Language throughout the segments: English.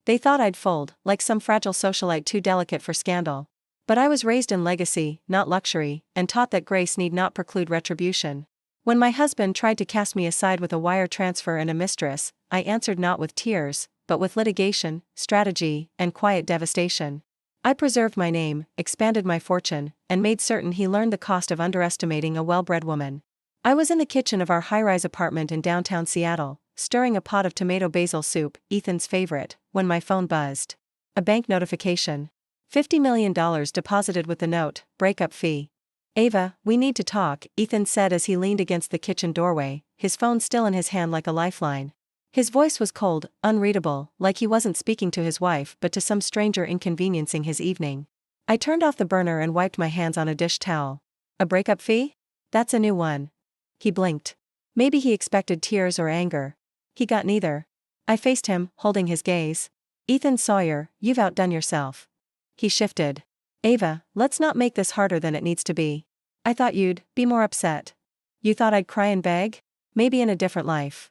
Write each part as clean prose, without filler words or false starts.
They thought I'd fold, like some fragile socialite too delicate for scandal. But I was raised in legacy, not luxury, and taught that grace need not preclude retribution. When my husband tried to cast me aside with a wire transfer and a mistress, I answered not with tears, but with litigation, strategy, and quiet devastation. I preserved my name, expanded my fortune, and made certain he learned the cost of underestimating a well-bred woman. I was in the kitchen of our high-rise apartment in downtown Seattle, stirring a pot of tomato basil soup, Ethan's favorite, when my phone buzzed. A bank notification. $50 million deposited with the note, breakup fee. Ava, we need to talk, Ethan said as he leaned against the kitchen doorway, his phone still in his hand like a lifeline. His voice was cold, unreadable, like he wasn't speaking to his wife but to some stranger inconveniencing his evening. I turned off the burner and wiped my hands on a dish towel. A breakup fee? That's a new one. He blinked. Maybe he expected tears or anger. He got neither. I faced him, holding his gaze. Ethan Sawyer, you've outdone yourself. He shifted. Ava, let's not make this harder than it needs to be. I thought you'd be more upset. You thought I'd cry and beg? Maybe in a different life.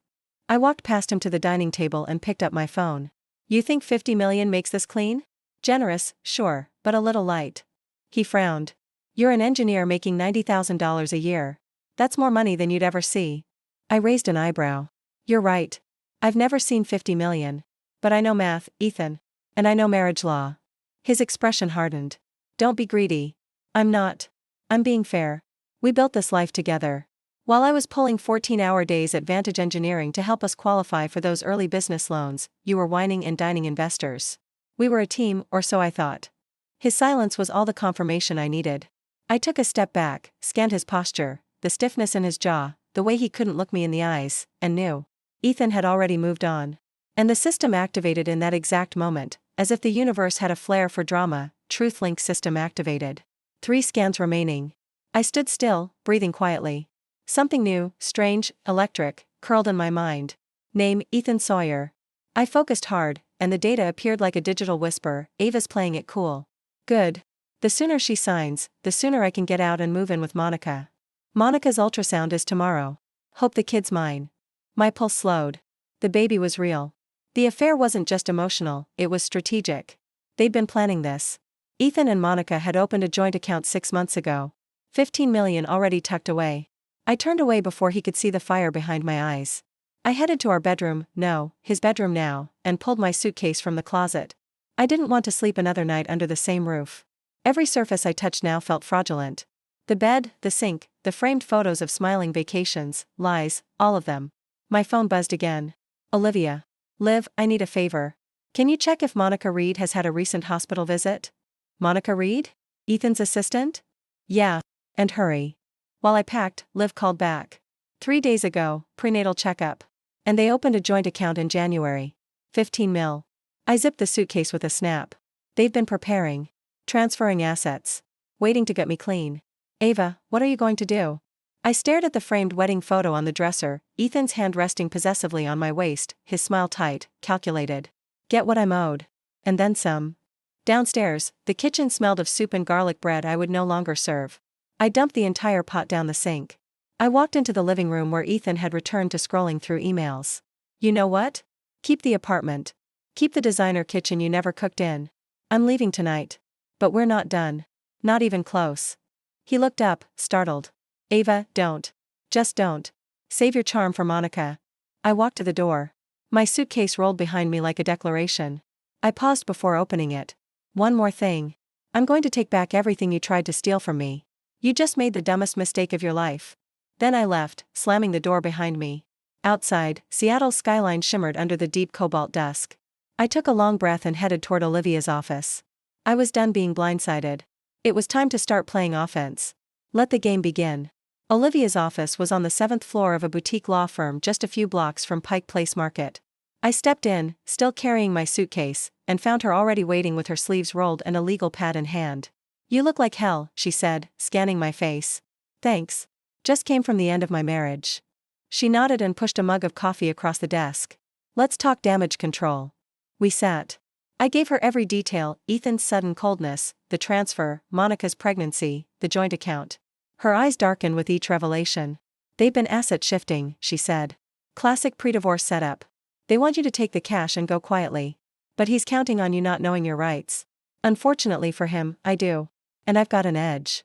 I walked past him to the dining table and picked up my phone. You think 50 million makes this clean? Generous, sure, but a little light. He frowned. You're an engineer making $90,000 a year. That's more money than you'd ever see. I raised an eyebrow. You're right. I've never seen 50 million. But I know math, Ethan. And I know marriage law. His expression hardened. Don't be greedy. I'm not. I'm being fair. We built this life together. While I was pulling 14-hour days at Vantage Engineering to help us qualify for those early business loans, you were whining and dining investors. We were a team, or so I thought. His silence was all the confirmation I needed. I took a step back, scanned his posture, the stiffness in his jaw, the way he couldn't look me in the eyes, and knew. Ethan had already moved on. And the system activated in that exact moment, as if the universe had a flair for drama. TruthLink system activated. 3 scans remaining. I stood still, breathing quietly. Something new, strange, electric, curled in my mind. Name, Ethan Sawyer. I focused hard, and the data appeared like a digital whisper. Ava's playing it cool. Good. The sooner she signs, the sooner I can get out and move in with Monica. Monica's ultrasound is tomorrow. Hope the kid's mine. My pulse slowed. The baby was real. The affair wasn't just emotional, it was strategic. They'd been planning this. Ethan and Monica had opened a joint account 6 months ago. 15 million already tucked away. I turned away before he could see the fire behind my eyes. I headed to our bedroom, no, his bedroom now, and pulled my suitcase from the closet. I didn't want to sleep another night under the same roof. Every surface I touched now felt fraudulent. The bed, the sink, the framed photos of smiling vacations, lies, all of them. My phone buzzed again. Olivia. Liv, I need a favor. Can you check if Monica Reed has had a recent hospital visit? Monica Reed? Ethan's assistant? Yeah. And hurry. While I packed, Liv called back. 3 days ago, prenatal checkup. And they opened a joint account in January. 15 mil. I zipped the suitcase with a snap. They've been preparing. Transferring assets. Waiting to get me clean. Ava, what are you going to do? I stared at the framed wedding photo on the dresser, Ethan's hand resting possessively on my waist, his smile tight, calculated. Get what I'm owed. And then some. Downstairs, the kitchen smelled of soup and garlic bread I would no longer serve. I dumped the entire pot down the sink. I walked into the living room where Ethan had returned to scrolling through emails. You know what? Keep the apartment. Keep the designer kitchen you never cooked in. I'm leaving tonight. But we're not done. Not even close. He looked up, startled. Ava, don't. Just don't. Save your charm for Monica. I walked to the door. My suitcase rolled behind me like a declaration. I paused before opening it. One more thing. I'm going to take back everything you tried to steal from me. You just made the dumbest mistake of your life. Then I left, slamming the door behind me. Outside, Seattle's skyline shimmered under the deep cobalt dusk. I took a long breath and headed toward Olivia's office. I was done being blindsided. It was time to start playing offense. Let the game begin. Olivia's office was on the 7th floor of a boutique law firm just a few blocks from Pike Place Market. I stepped in, still carrying my suitcase, and found her already waiting with her sleeves rolled and a legal pad in hand. You look like hell, she said, scanning my face. Thanks. Just came from the end of my marriage. She nodded and pushed a mug of coffee across the desk. Let's talk damage control. We sat. I gave her every detail, Ethan's sudden coldness, the transfer, Monica's pregnancy, the joint account. Her eyes darkened with each revelation. They've been asset shifting, she said. Classic pre-divorce setup. They want you to take the cash and go quietly. But he's counting on you not knowing your rights. Unfortunately for him, I do. And I've got an edge.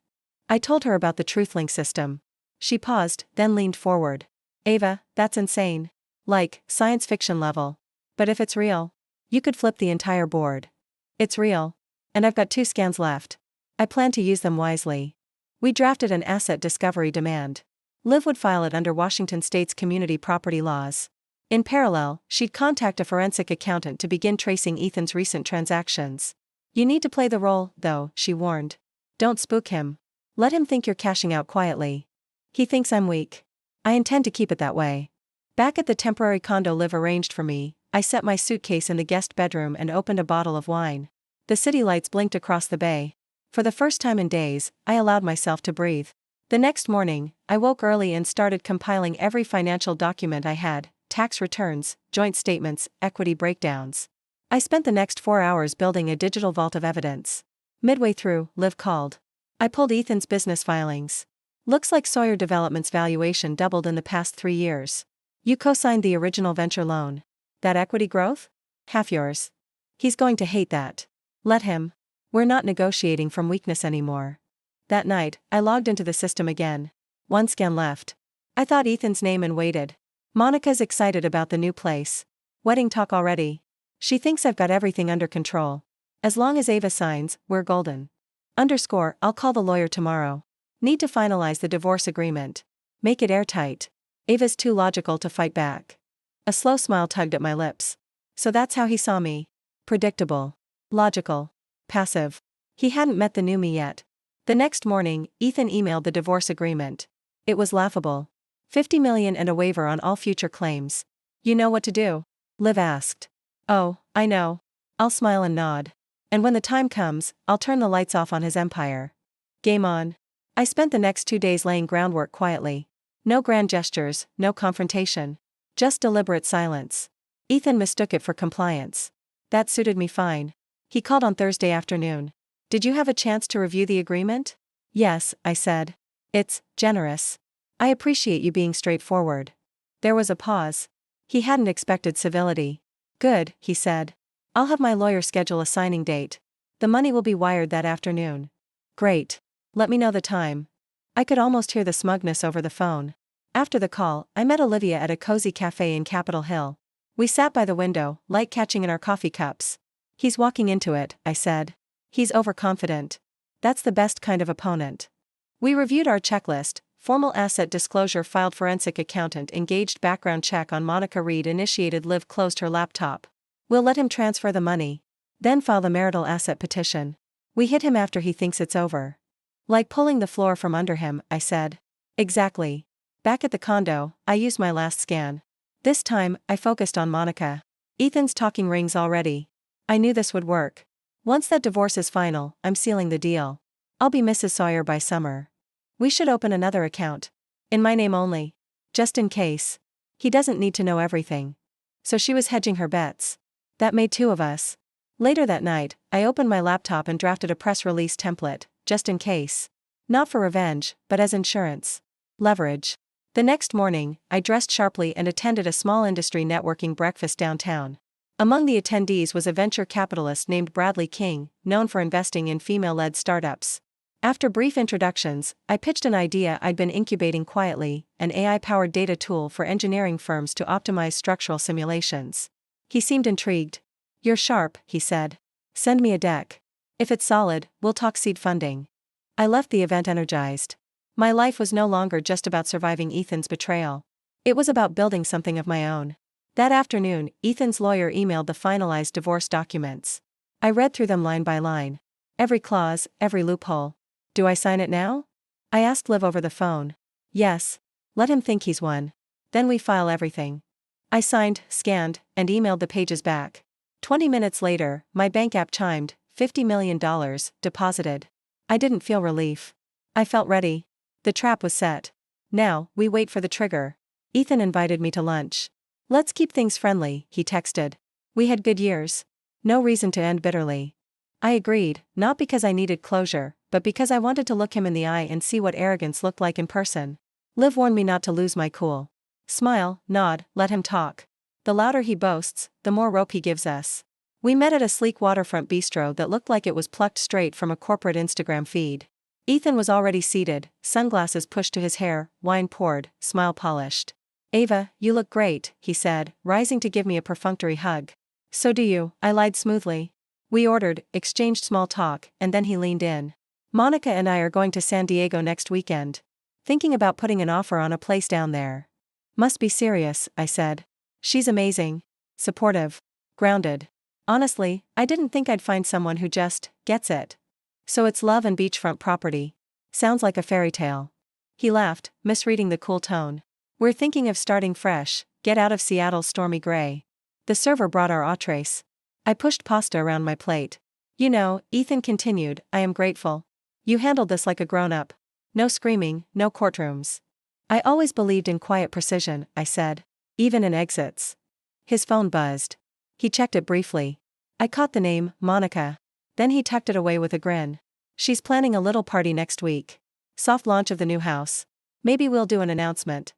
I told her about the TruthLink system. She paused, then leaned forward. Ava, that's insane. Like, science fiction level. But if it's real, you could flip the entire board. It's real. And I've got 2 scans left. I plan to use them wisely. We drafted an asset discovery demand. Liv would file it under Washington state's community property laws. In parallel, she'd contact a forensic accountant to begin tracing Ethan's recent transactions. You need to play the role, though, she warned. Don't spook him. Let him think you're cashing out quietly. He thinks I'm weak. I intend to keep it that way. Back at the temporary condo Liv arranged for me, I set my suitcase in the guest bedroom and opened a bottle of wine. The city lights blinked across the bay. For the first time in days, I allowed myself to breathe. The next morning, I woke early and started compiling every financial document I had: tax returns, joint statements, equity breakdowns. I spent the next 4 hours building a digital vault of evidence. Midway through, Liv called. I pulled Ethan's business filings. Looks like Sawyer Development's valuation doubled in the past 3 years. You co-signed the original venture loan. That equity growth? Half yours. He's going to hate that. Let him. We're not negotiating from weakness anymore. That night, I logged into the system again. 1 scan left. I thought Ethan's name and waited. Monica's excited about the new place. Wedding talk already. She thinks I've got everything under control. As long as Ava signs, we're golden. I'll call the lawyer tomorrow. Need to finalize the divorce agreement. Make it airtight. Ava's too logical to fight back. A slow smile tugged at my lips. So that's how he saw me. Predictable. Logical. Passive. He hadn't met the new me yet. The next morning, Ethan emailed the divorce agreement. It was laughable. $50 million and a waiver on all future claims. You know what to do? Liv asked. Oh, I know. I'll smile and nod. And when the time comes, I'll turn the lights off on his empire. Game on. I spent the next 2 days laying groundwork quietly. No grand gestures, no confrontation. Just deliberate silence. Ethan mistook it for compliance. That suited me fine. He called on Thursday afternoon. Did you have a chance to review the agreement? Yes, I said. It's generous. I appreciate you being straightforward. There was a pause. He hadn't expected civility. Good, he said. I'll have my lawyer schedule a signing date. The money will be wired that afternoon. Great. Let me know the time. I could almost hear the smugness over the phone. After the call, I met Olivia at a cozy cafe in Capitol Hill. We sat by the window, light catching in our coffee cups. He's walking into it, I said. He's overconfident. That's the best kind of opponent. We reviewed our checklist: formal asset disclosure filed, forensic accountant engaged, background check on Monica Reed initiated. Liv closed her laptop. We'll let him transfer the money. Then file the marital asset petition. We hit him after he thinks it's over. Like pulling the floor from under him, I said. Exactly. Back at the condo, I used my last scan. This time, I focused on Monica. Ethan's talking rings already. I knew this would work. Once that divorce is final, I'm sealing the deal. I'll be Mrs. Sawyer by summer. We should open another account. In my name only. Just in case. He doesn't need to know everything. So she was hedging her bets. That made 2 of us. Later that night, I opened my laptop and drafted a press release template, just in case. Not for revenge, but as insurance. Leverage. The next morning, I dressed sharply and attended a small industry networking breakfast downtown. Among the attendees was a venture capitalist named Bradley King, known for investing in female-led startups. After brief introductions, I pitched an idea I'd been incubating quietly: an AI-powered data tool for engineering firms to optimize structural simulations. He seemed intrigued. You're sharp, he said. Send me a deck. If it's solid, we'll talk seed funding. I left the event energized. My life was no longer just about surviving Ethan's betrayal. It was about building something of my own. That afternoon, Ethan's lawyer emailed the finalized divorce documents. I read through them line by line. Every clause, every loophole. Do I sign it now? I asked Liv over the phone. Yes. Let him think he's won. Then we file everything. I signed, scanned, and emailed the pages back. 20 minutes later, my bank app chimed, $50 million, deposited. I didn't feel relief. I felt ready. The trap was set. Now, we wait for the trigger. Ethan invited me to lunch. Let's keep things friendly, he texted. We had good years. No reason to end bitterly. I agreed, not because I needed closure, but because I wanted to look him in the eye and see what arrogance looked like in person. Liv warned me not to lose my cool. Smile, nod, let him talk. The louder he boasts, the more rope he gives us. We met at a sleek waterfront bistro that looked like it was plucked straight from a corporate Instagram feed. Ethan was already seated, sunglasses pushed to his hair, wine poured, smile polished. "Ava, you look great," he said, rising to give me a perfunctory hug. "So do you," I lied smoothly. We ordered, exchanged small talk, and then he leaned in. "Monica and I are going to San Diego next weekend. Thinking about putting an offer on a place down there." "Must be serious," I said. "She's amazing. Supportive. Grounded. Honestly, I didn't think I'd find someone who just gets it. So it's love and beachfront property. Sounds like a fairy tale." He laughed, misreading the cool tone. "We're thinking of starting fresh, get out of Seattle's stormy gray." The server brought our entrees. I pushed pasta around my plate. "You know," Ethan continued, "I am grateful. You handled this like a grown-up. No screaming, no courtrooms." "I always believed in quiet precision," I said. "Even in exits." His phone buzzed. He checked it briefly. I caught the name, Monica. Then he tucked it away with a grin. "She's planning a little party next week. Soft launch of the new house. Maybe we'll do an announcement.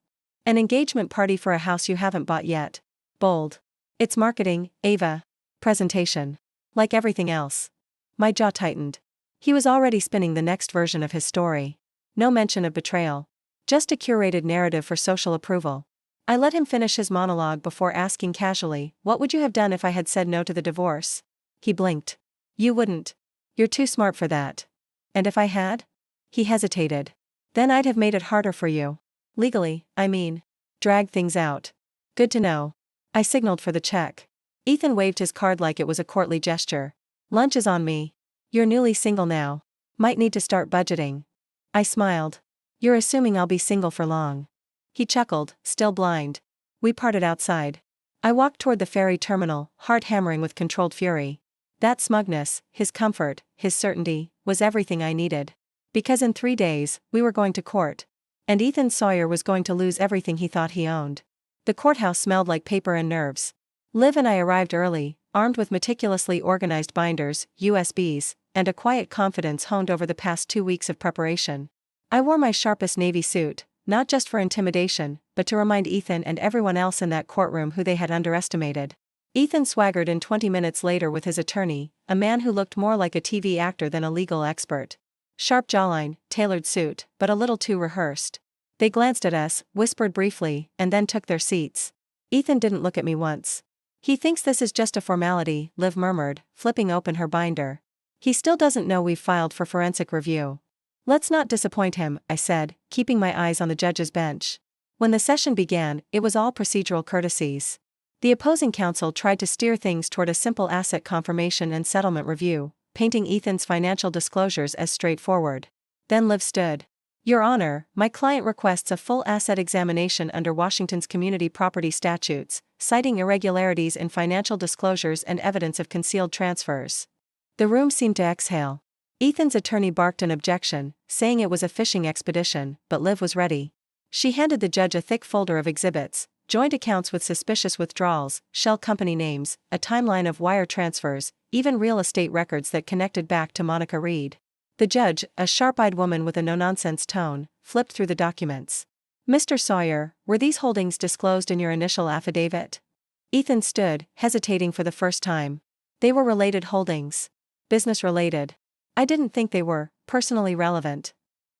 An engagement party for a house you haven't bought yet." Bold. "It's marketing, Ava. Presentation. Like everything else." My jaw tightened. He was already spinning the next version of his story. No mention of betrayal. Just a curated narrative for social approval. I let him finish his monologue before asking casually, "What would you have done if I had said no to the divorce?" He blinked. "You wouldn't. You're too smart for that." "And if I had?" He hesitated. "Then I'd have made it harder for you. Legally, I mean. Drag things out." "Good to know." I signaled for the check. Ethan waved his card like it was a courtly gesture. "Lunch is on me. You're newly single now. Might need to start budgeting." I smiled. "You're assuming I'll be single for long." He chuckled, still blind. We parted outside. I walked toward the ferry terminal, heart hammering with controlled fury. That smugness, his comfort, his certainty, was everything I needed. Because in 3 days, we were going to court. And Ethan Sawyer was going to lose everything he thought he owned. The courthouse smelled like paper and nerves. Liv and I arrived early, armed with meticulously organized binders, USBs, and a quiet confidence honed over the past 2 weeks of preparation. I wore my sharpest navy suit, not just for intimidation, but to remind Ethan and everyone else in that courtroom who they had underestimated. Ethan swaggered in 20 minutes later with his attorney, a man who looked more like a TV actor than a legal expert. Sharp jawline, tailored suit, but a little too rehearsed. They glanced at us, whispered briefly, and then took their seats. Ethan didn't look at me once. "He thinks this is just a formality," Liv murmured, flipping open her binder. "He still doesn't know we've filed for forensic review." "Let's not disappoint him," I said, keeping my eyes on the judge's bench. When the session began, it was all procedural courtesies. The opposing counsel tried to steer things toward a simple asset confirmation and settlement review, painting Ethan's financial disclosures as straightforward. Then Liv stood. "Your Honor, my client requests a full asset examination under Washington's community property statutes, citing irregularities in financial disclosures and evidence of concealed transfers." The room seemed to exhale. Ethan's attorney barked an objection, saying it was a fishing expedition, but Liv was ready. She handed the judge a thick folder of exhibits, joint accounts with suspicious withdrawals, shell company names, a timeline of wire transfers, even real estate records that connected back to Monica Reed. The judge, a sharp-eyed woman with a no-nonsense tone, flipped through the documents. "Mr. Sawyer, were these holdings disclosed in your initial affidavit?" Ethan stood, hesitating for the first time. "They were related holdings. Business-related. I didn't think they were personally relevant."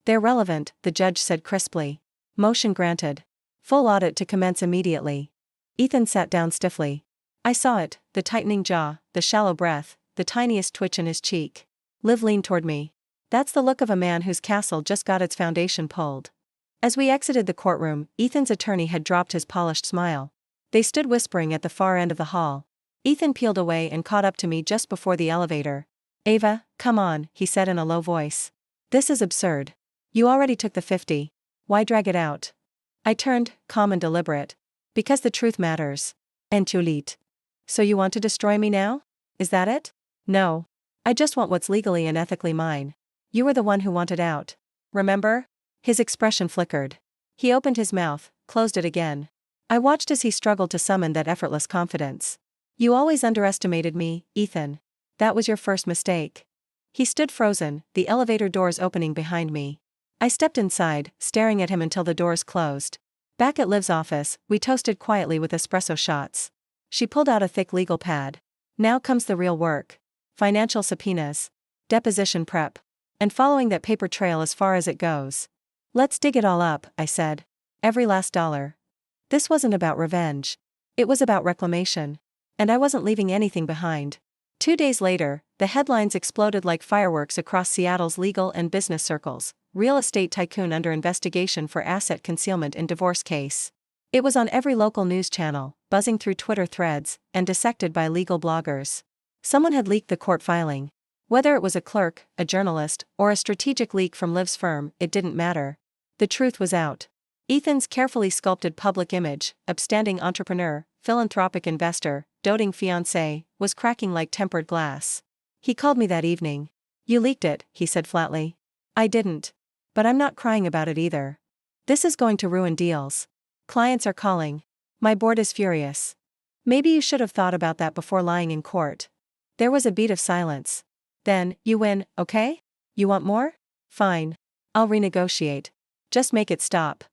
"They're relevant," the judge said crisply. Motion granted. Full audit to commence immediately. Ethan sat down stiffly. I saw it, the tightening jaw, the shallow breath, the tiniest twitch in his cheek. Liv leaned toward me. "That's the look of a man whose castle just got its foundation pulled." As we exited the courtroom, Ethan's attorney had dropped his polished smile. They stood whispering at the far end of the hall. Ethan peeled away and caught up to me just before the elevator. "Ava, come on," he said in a low voice. "This is absurd. You already took the 50. Why drag it out?" I turned, calm and deliberate. "Because the truth matters. And too late. So you want to destroy me now? Is that it?" "No. I just want what's legally and ethically mine. You were the one who wanted out. Remember?" His expression flickered. He opened his mouth, closed it again. I watched as he struggled to summon that effortless confidence. "You always underestimated me, Ethan. That was your first mistake." He stood frozen, the elevator doors opening behind me. I stepped inside, staring at him until the doors closed. Back at Liv's office, we toasted quietly with espresso shots. She pulled out a thick legal pad. Now comes the real work. Financial subpoenas. Deposition prep. And following that paper trail as far as it goes. Let's dig it all up, I said. Every last dollar. This wasn't about revenge. It was about reclamation. And I wasn't leaving anything behind. 2 days later, the headlines exploded like fireworks across Seattle's legal and business circles. Real estate tycoon under investigation for asset concealment in divorce case. It was on every local news channel, buzzing through Twitter threads, and dissected by legal bloggers. Someone had leaked the court filing. Whether it was a clerk, a journalist, or a strategic leak from Liv's firm, it didn't matter. The truth was out. Ethan's carefully sculpted public image, upstanding entrepreneur, philanthropic investor, doting fiancé, was cracking like tempered glass. He called me that evening. "You leaked it," he said flatly. "I didn't. But I'm not crying about it either. This is going to ruin deals. Clients are calling. My board is furious. Maybe you should have thought about that before lying in court." There was a beat of silence. Then, "You win, okay? You want more? Fine. I'll renegotiate. Just make it stop."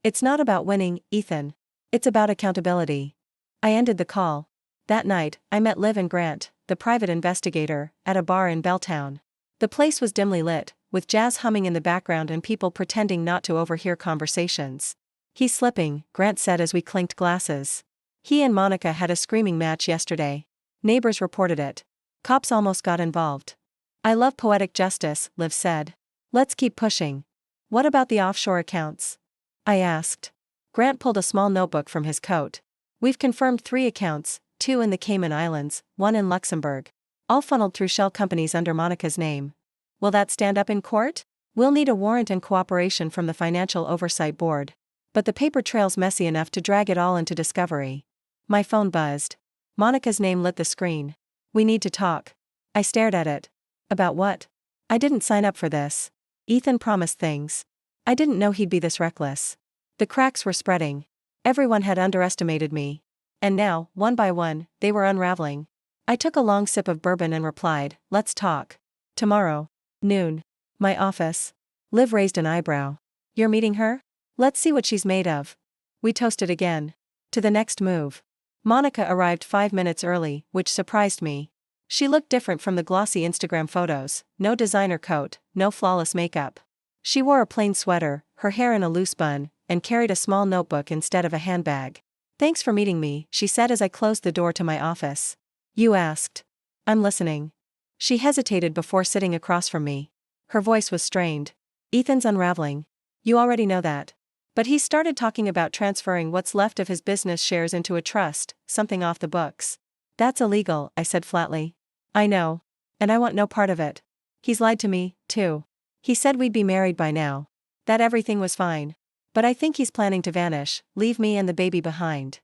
It's not about winning, Ethan. It's about accountability. I ended the call. That night, I met Liv and Grant, the private investigator, at a bar in Belltown. The place was dimly lit, with jazz humming in the background and people pretending not to overhear conversations. "He's slipping," Grant said as we clinked glasses. "He and Monica had a screaming match yesterday. Neighbors reported it. Cops almost got involved." "I love poetic justice," Liv said. "Let's keep pushing." "What about the offshore accounts?" I asked. Grant pulled a small notebook from his coat. "We've confirmed 3 accounts, 2 in the Cayman Islands, 1 in Luxembourg. All funneled through shell companies under Monica's name. Will that stand up in court? We'll need a warrant and cooperation from the Financial Oversight Board. But the paper trail's messy enough to drag it all into discovery." My phone buzzed. Monica's name lit the screen. "We need to talk." I stared at it. "About what?" "I didn't sign up for this. Ethan promised things. I didn't know he'd be this reckless." The cracks were spreading. Everyone had underestimated me. And now, one by one, they were unraveling. I took a long sip of bourbon and replied, "Let's talk. Tomorrow. Noon. My office." Liv raised an eyebrow. "You're meeting her? Let's see what she's made of." We toasted again. To the next move. Monica arrived 5 minutes early, which surprised me. She looked different from the glossy Instagram photos, no designer coat, no flawless makeup. She wore a plain sweater, her hair in a loose bun, and carried a small notebook instead of a handbag. "Thanks for meeting me," she said as I closed the door to my office. "You asked." "I'm listening." She hesitated before sitting across from me. Her voice was strained. "Ethan's unraveling. You already know that. But he started talking about transferring what's left of his business shares into a trust, something off the books." "That's illegal," I said flatly. "I know. And I want no part of it. He's lied to me, too. He said we'd be married by now. That everything was fine. But I think he's planning to vanish, leave me and the baby behind."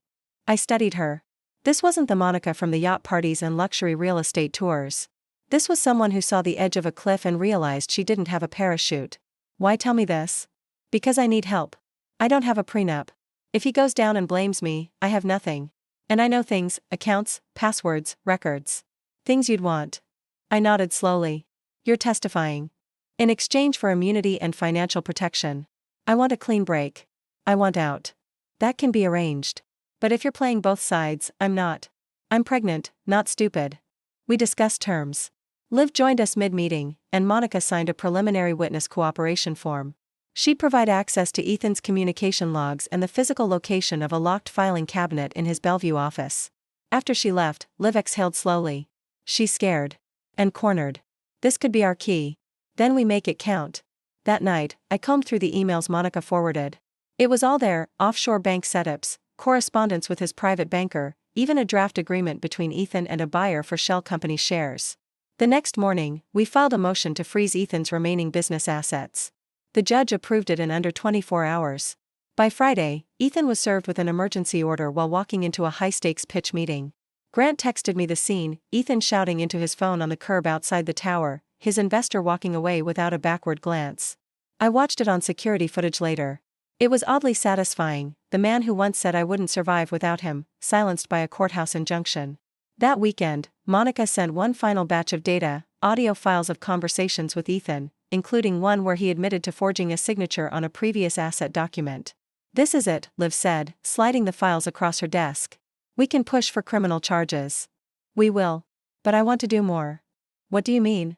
I studied her. This wasn't the Monica from the yacht parties and luxury real estate tours. This was someone who saw the edge of a cliff and realized she didn't have a parachute. "Why tell me this?" "Because I need help. I don't have a prenup. If he goes down and blames me, I have nothing. And I know things, accounts, passwords, records. Things you'd want." I nodded slowly. "You're testifying. In exchange for immunity and financial protection. I want a clean break. I want out." "That can be arranged. But if you're playing both sides, I'm not. I'm pregnant, not stupid." We discussed terms. Liv joined us mid-meeting, and Monica signed a preliminary witness cooperation form. She'd provide access to Ethan's communication logs and the physical location of a locked filing cabinet in his Bellevue office. After she left, Liv exhaled slowly. She's scared. And cornered. This could be our key. Then we make it count. That night, I combed through the emails Monica forwarded. It was all there: offshore bank setups, correspondence with his private banker, even a draft agreement between Ethan and a buyer for shell company shares. The next morning, we filed a motion to freeze Ethan's remaining business assets. The judge approved it in under 24 hours. By Friday, Ethan was served with an emergency order while walking into a high-stakes pitch meeting. Grant texted me the scene: Ethan shouting into his phone on the curb outside the tower, his investor walking away without a backward glance. I watched it on security footage later. It was oddly satisfying, the man who once said I wouldn't survive without him, silenced by a courthouse injunction. That weekend, Monica sent one final batch of data, audio files of conversations with Ethan, including one where he admitted to forging a signature on a previous asset document. "This is it," Liv said, sliding the files across her desk. "We can push for criminal charges." "We will." But I want to do more. What do you mean?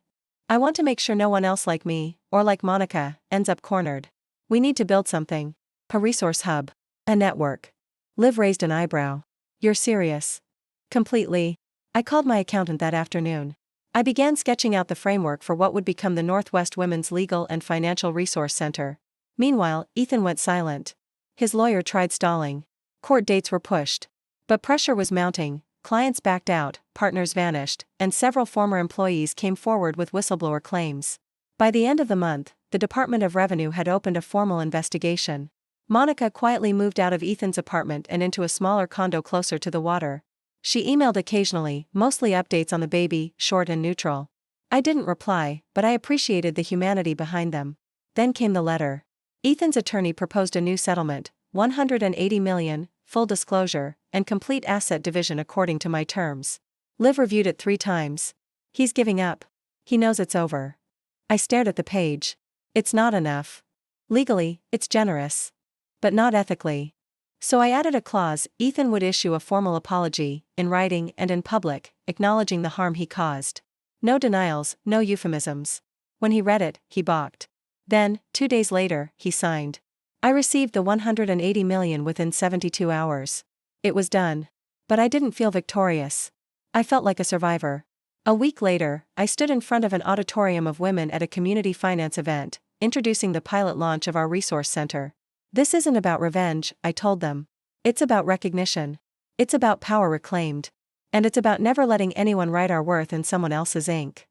I want to make sure no one else like me, or like Monica, ends up cornered. We need to build something. A resource hub. A network. Liv raised an eyebrow. You're serious? Completely. I called my accountant that afternoon. I began sketching out the framework for what would become the Northwest Women's Legal and Financial Resource Center. Meanwhile, Ethan went silent. His lawyer tried stalling. Court dates were pushed. But pressure was mounting, clients backed out, partners vanished, and several former employees came forward with whistleblower claims. By the end of the month, the Department of Revenue had opened a formal investigation. Monica quietly moved out of Ethan's apartment and into a smaller condo closer to the water. She emailed occasionally, mostly updates on the baby, short and neutral. I didn't reply, but I appreciated the humanity behind them. Then came the letter. Ethan's attorney proposed a new settlement, $180 million, full disclosure, and complete asset division according to my terms. Liv reviewed it 3 times. He's giving up. He knows it's over. I stared at the page. It's not enough. Legally, it's generous. But not ethically. So I added a clause: Ethan would issue a formal apology, in writing and in public, acknowledging the harm he caused. No denials, no euphemisms. When he read it, he balked. Then, 2 days later, he signed. I received the $180 million within 72 hours. It was done. But I didn't feel victorious. I felt like a survivor. A week later, I stood in front of an auditorium of women at a community finance event, introducing the pilot launch of our resource center. This isn't about revenge, I told them. It's about recognition. It's about power reclaimed. And it's about never letting anyone write our worth in someone else's ink.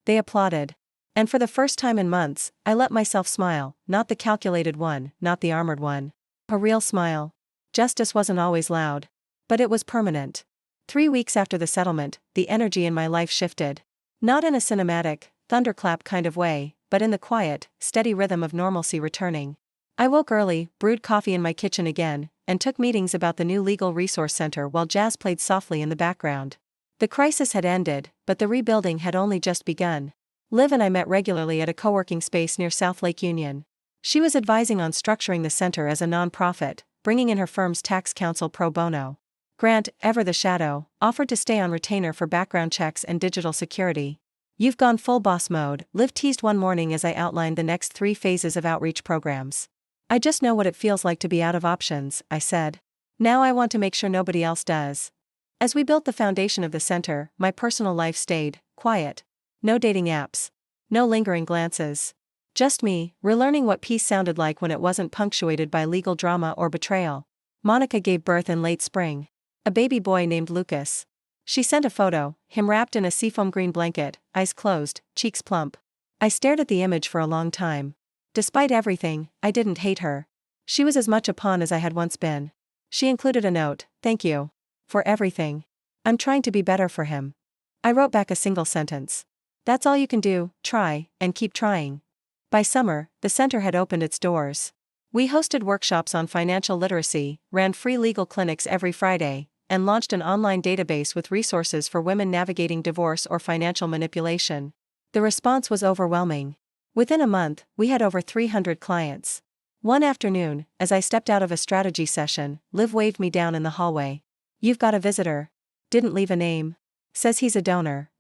They applauded. And for the first time in months, I let myself smile, not the calculated one, not the armored one. A real smile. Justice wasn't always loud. But it was permanent. 3 weeks after the settlement, the energy in my life shifted. Not in a cinematic, thunderclap kind of way, but in the quiet, steady rhythm of normalcy returning. I woke early, brewed coffee in my kitchen again, and took meetings about the new legal resource center while jazz played softly in the background. The crisis had ended, but the rebuilding had only just begun. Liv and I met regularly at a co-working space near South Lake Union. She was advising on structuring the center as a non-profit, bringing in her firm's tax counsel pro bono. Grant, ever the shadow, offered to stay on retainer for background checks and digital security. You've gone full boss mode, Liv teased one morning as I outlined the next 3 phases of outreach programs. I just know what it feels like to be out of options, I said. Now I want to make sure nobody else does. As we built the foundation of the center, my personal life stayed quiet. No dating apps. No lingering glances. Just me, relearning what peace sounded like when it wasn't punctuated by legal drama or betrayal. Monica gave birth in late spring. A baby boy named Lucas. She sent a photo, him wrapped in a seafoam green blanket, eyes closed, cheeks plump. I stared at the image for a long time. Despite everything, I didn't hate her. She was as much a pawn as I had once been. She included a note: thank you. For everything. I'm trying to be better for him. I wrote back a single sentence. That's all you can do, try, and keep trying. By summer, the center had opened its doors. We hosted workshops on financial literacy, ran free legal clinics every Friday, and launched an online database with resources for women navigating divorce or financial manipulation. The response was overwhelming. Within a month, we had over 300 clients. One afternoon, as I stepped out of a strategy session, Liv waved me down in the hallway. You've got a visitor. Didn't leave a name. Says he's a donor.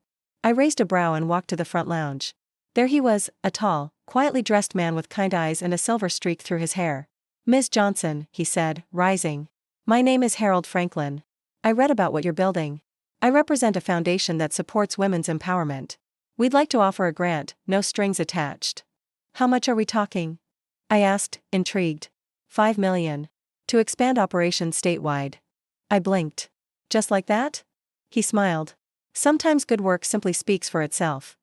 I raised a brow and walked to the front lounge. There he was, a tall, quietly dressed man with kind eyes and a silver streak through his hair. Ms. Johnson, he said, rising. My name is Harold Franklin. I read about what you're building. I represent a foundation that supports women's empowerment. We'd like to offer a grant, no strings attached. How much are we talking? I asked, intrigued. $5 million. To expand operations statewide. I blinked. Just like that? He smiled. Sometimes good work simply speaks for itself.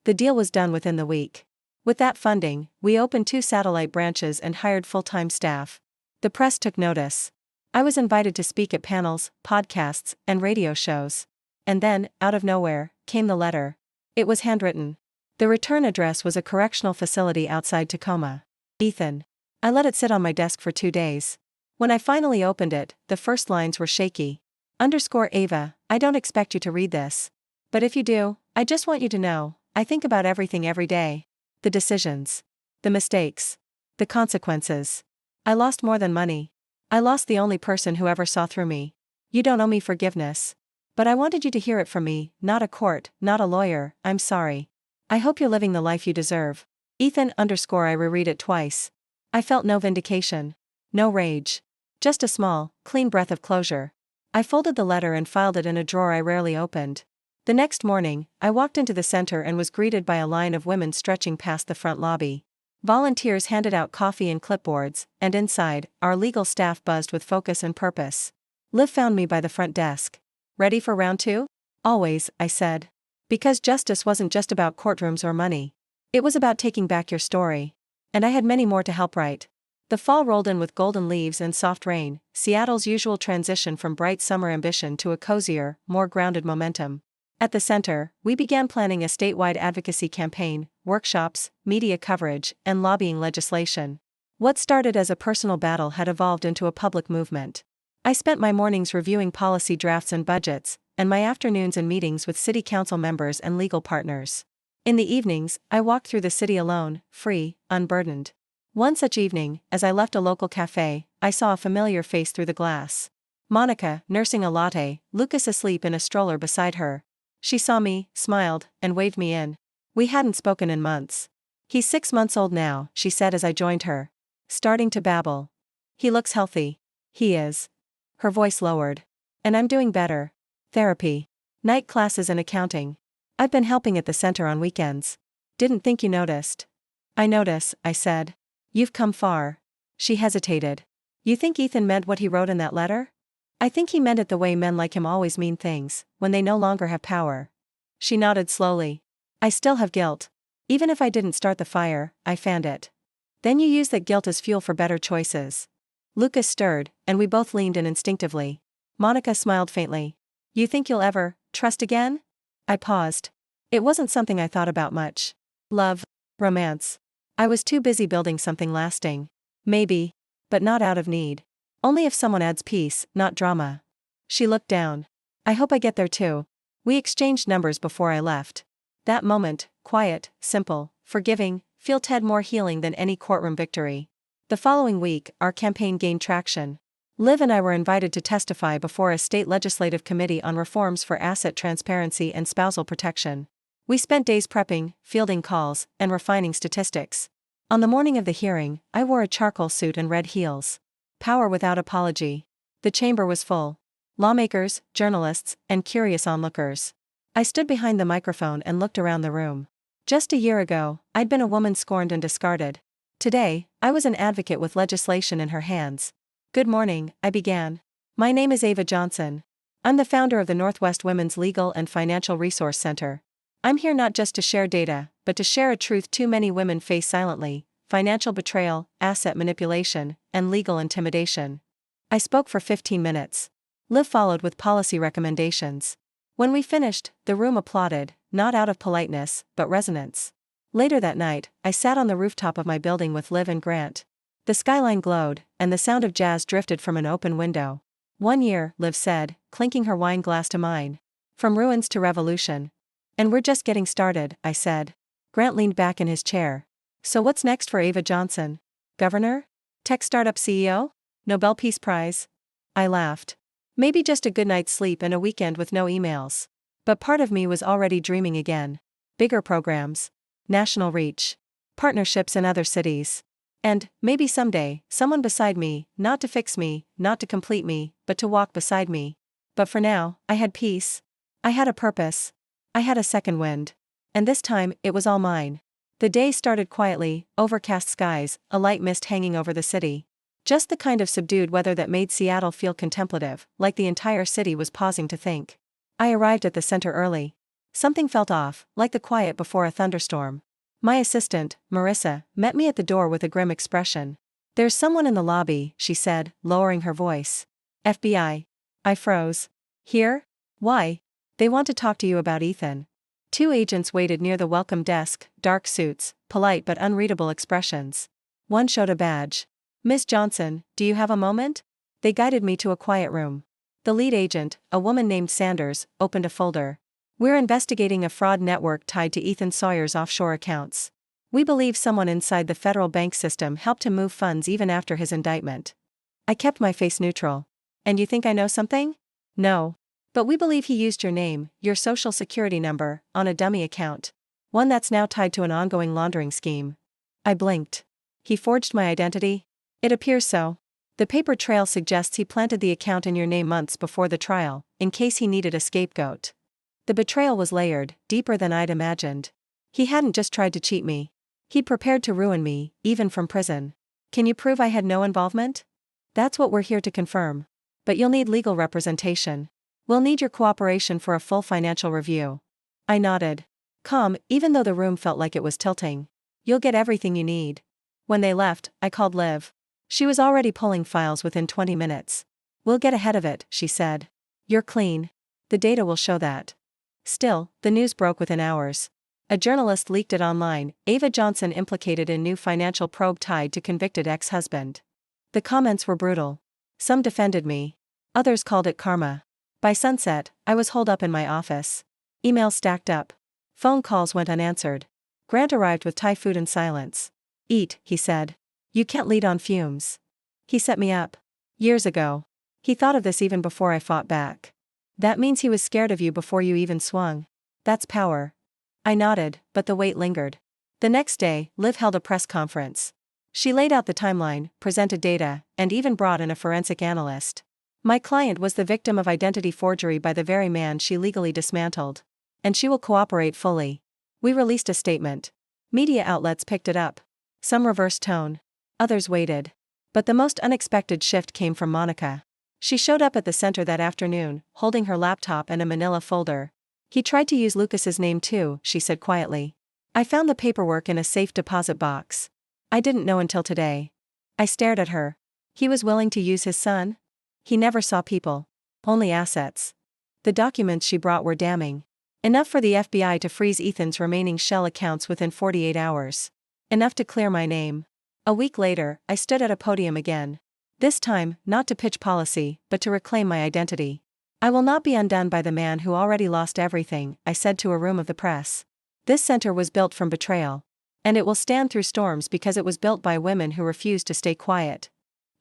The deal was done within the week. With that funding, we opened 2 satellite branches and hired full-time staff. The press took notice. I was invited to speak at panels, podcasts, and radio shows. And then, out of nowhere, came the letter. It was handwritten. The return address was a correctional facility outside Tacoma. Ethan. I let it sit on my desk for 2 days. When I finally opened it, the first lines were shaky. _Ava, I don't expect you to read this. But if you do, I just want you to know, I think about everything every day. The decisions. The mistakes. The consequences. I lost more than money. I lost the only person who ever saw through me. You don't owe me forgiveness. But I wanted you to hear it from me, not a court, not a lawyer. I'm sorry. I hope you're living the life you deserve. Ethan_I reread it twice. I felt no vindication. No rage. Just a small, clean breath of closure. I folded the letter and filed it in a drawer I rarely opened. The next morning, I walked into the center and was greeted by a line of women stretching past the front lobby. Volunteers handed out coffee and clipboards, and inside, our legal staff buzzed with focus and purpose. Liv found me by the front desk. Ready for round 2? Always, I said. Because justice wasn't just about courtrooms or money. It was about taking back your story. And I had many more to help write. The fall rolled in with golden leaves and soft rain, Seattle's usual transition from bright summer ambition to a cozier, more grounded momentum. At the center, we began planning a statewide advocacy campaign, workshops, media coverage, and lobbying legislation. What started as a personal battle had evolved into a public movement. I spent my mornings reviewing policy drafts and budgets, and my afternoons in meetings with city council members and legal partners. In the evenings, I walked through the city alone, free, unburdened. One such evening, as I left a local cafe, I saw a familiar face through the glass. Monica, nursing a latte, Lucas asleep in a stroller beside her. She saw me, smiled, and waved me in. We hadn't spoken in months. He's 6 months old now, she said as I joined her. Starting to babble. He looks healthy. He is. Her voice lowered. And I'm doing better. Therapy. Night classes and accounting. I've been helping at the center on weekends. Didn't think you noticed. I notice, I said. You've come far. She hesitated. You think Ethan meant what he wrote in that letter? I think he meant it the way men like him always mean things, when they no longer have power. She nodded slowly. I still have guilt. Even if I didn't start the fire, I fanned it. Then you use that guilt as fuel for better choices. Lucas stirred, and we both leaned in instinctively. Monica smiled faintly. You think you'll ever trust again? I paused. It wasn't something I thought about much. Love. Romance. I was too busy building something lasting. Maybe. But not out of need. Only if someone adds peace, not drama. She looked down. I hope I get there too. We exchanged numbers before I left. That moment, quiet, simple, forgiving, felt had more healing than any courtroom victory. The following week, our campaign gained traction. Liv and I were invited to testify before a state legislative committee on reforms for asset transparency and spousal protection. We spent days prepping, fielding calls, and refining statistics. On the morning of the hearing, I wore a charcoal suit and red heels. Power without apology. The chamber was full. Lawmakers, journalists, and curious onlookers. I stood behind the microphone and looked around the room. Just a year ago, I'd been a woman scorned and discarded. Today, I was an advocate with legislation in her hands. Good morning, I began. My name is Ava Johnson. I'm the founder of the Northwest Women's Legal and Financial Resource Center. I'm here not just to share data, but to share a truth too many women face silently: financial betrayal, asset manipulation, and legal intimidation. I spoke for 15 minutes. Liv followed with policy recommendations. When we finished, the room applauded, not out of politeness, but resonance. Later that night, I sat on the rooftop of my building with Liv and Grant. The skyline glowed, and the sound of jazz drifted from an open window. 1 year, Liv said, clinking her wine glass to mine. From ruins to revolution. And we're just getting started, I said. Grant leaned back in his chair. So what's next for Ava Johnson? Governor? Tech startup CEO? Nobel Peace Prize? I laughed. Maybe just a good night's sleep and a weekend with no emails. But part of me was already dreaming again. Bigger programs. National reach. Partnerships in other cities. And, maybe someday, someone beside me, not to fix me, not to complete me, but to walk beside me. But for now, I had peace. I had a purpose. I had a second wind. And this time, it was all mine. The day started quietly, overcast skies, a light mist hanging over the city. Just the kind of subdued weather that made Seattle feel contemplative, like the entire city was pausing to think. I arrived at the center early. Something felt off, like the quiet before a thunderstorm. My assistant, Marissa, met me at the door with a grim expression. There's someone in the lobby, she said, lowering her voice. FBI. I froze. Here? Why? They want to talk to you about Ethan. 2 agents waited near the welcome desk, dark suits, polite but unreadable expressions. One showed a badge. Miss Johnson, do you have a moment? They guided me to a quiet room. The lead agent, a woman named Sanders, opened a folder. We're investigating a fraud network tied to Ethan Sawyer's offshore accounts. We believe someone inside the federal bank system helped him move funds even after his indictment. I kept my face neutral. And you think I know something? No. But we believe he used your name, your social security number, on a dummy account. One that's now tied to an ongoing laundering scheme. I blinked. He forged my identity? It appears so. The paper trail suggests he planted the account in your name months before the trial, in case he needed a scapegoat. The betrayal was layered, deeper than I'd imagined. He hadn't just tried to cheat me. He'd prepared to ruin me, even from prison. Can you prove I had no involvement? That's what we're here to confirm. But you'll need legal representation. We'll need your cooperation for a full financial review. I nodded. Calm, even though the room felt like it was tilting. You'll get everything you need. When they left, I called Liv. She was already pulling files within 20 minutes. We'll get ahead of it, she said. You're clean. The data will show that. Still, the news broke within hours. A journalist leaked it online, Ava Johnson implicated in new financial probe tied to convicted ex-husband. The comments were brutal. Some defended me. Others called it karma. By sunset, I was holed up in my office. Emails stacked up. Phone calls went unanswered. Grant arrived with Thai food and silence. Eat, he said. You can't lead on fumes. He set me up. Years ago. He thought of this even before I fought back. That means he was scared of you before you even swung. That's power. I nodded, but the weight lingered. The next day, Liv held a press conference. She laid out the timeline, presented data, and even brought in a forensic analyst. My client was the victim of identity forgery by the very man she legally dismantled. And she will cooperate fully. We released a statement. Media outlets picked it up. Some reversed tone. Others waited. But the most unexpected shift came from Monica. She showed up at the center that afternoon, holding her laptop and a manila folder. He tried to use Lucas's name too, she said quietly. I found the paperwork in a safe deposit box. I didn't know until today. I stared at her. He was willing to use his son? He never saw people. Only assets. The documents she brought were damning. Enough for the FBI to freeze Ethan's remaining Shell accounts within 48 hours. Enough to clear my name. A week later, I stood at a podium again. This time, not to pitch policy, but to reclaim my identity. I will not be undone by the man who already lost everything, I said to a room of the press. This center was built from betrayal. And it will stand through storms because it was built by women who refused to stay quiet.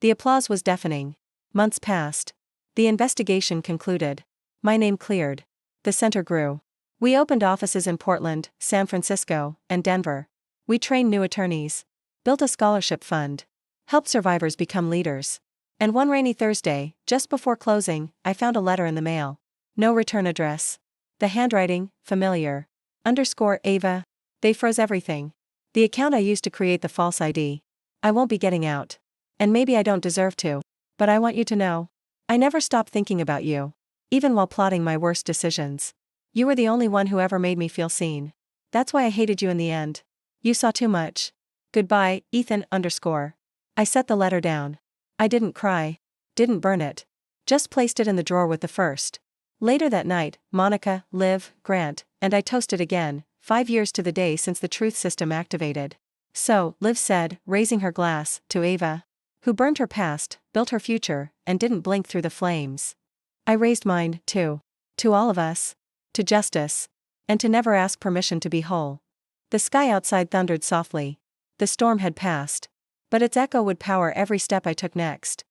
The applause was deafening. Months passed. The investigation concluded. My name cleared. The center grew. We opened offices in Portland, San Francisco, and Denver. We trained new attorneys. Built a scholarship fund. Helped survivors become leaders. And one rainy Thursday, just before closing, I found a letter in the mail. No return address. The handwriting, familiar. _Ava. They froze everything. The account I used to create the false ID. I won't be getting out. And maybe I don't deserve to. But I want you to know. I never stopped thinking about you. Even while plotting my worst decisions. You were the only one who ever made me feel seen. That's why I hated you in the end. You saw too much. Goodbye, Ethan _ I set the letter down. I didn't cry. Didn't burn it. Just placed it in the drawer with the first. Later that night, Monica, Liv, Grant, and I toasted again, 5 years to the day since the truth system activated. So, Liv said, raising her glass, to Ava. Who burned her past, built her future, and didn't blink through the flames. I raised mine, too. To all of us. To justice. And to never ask permission to be whole. The sky outside thundered softly. The storm had passed. But its echo would power every step I took next.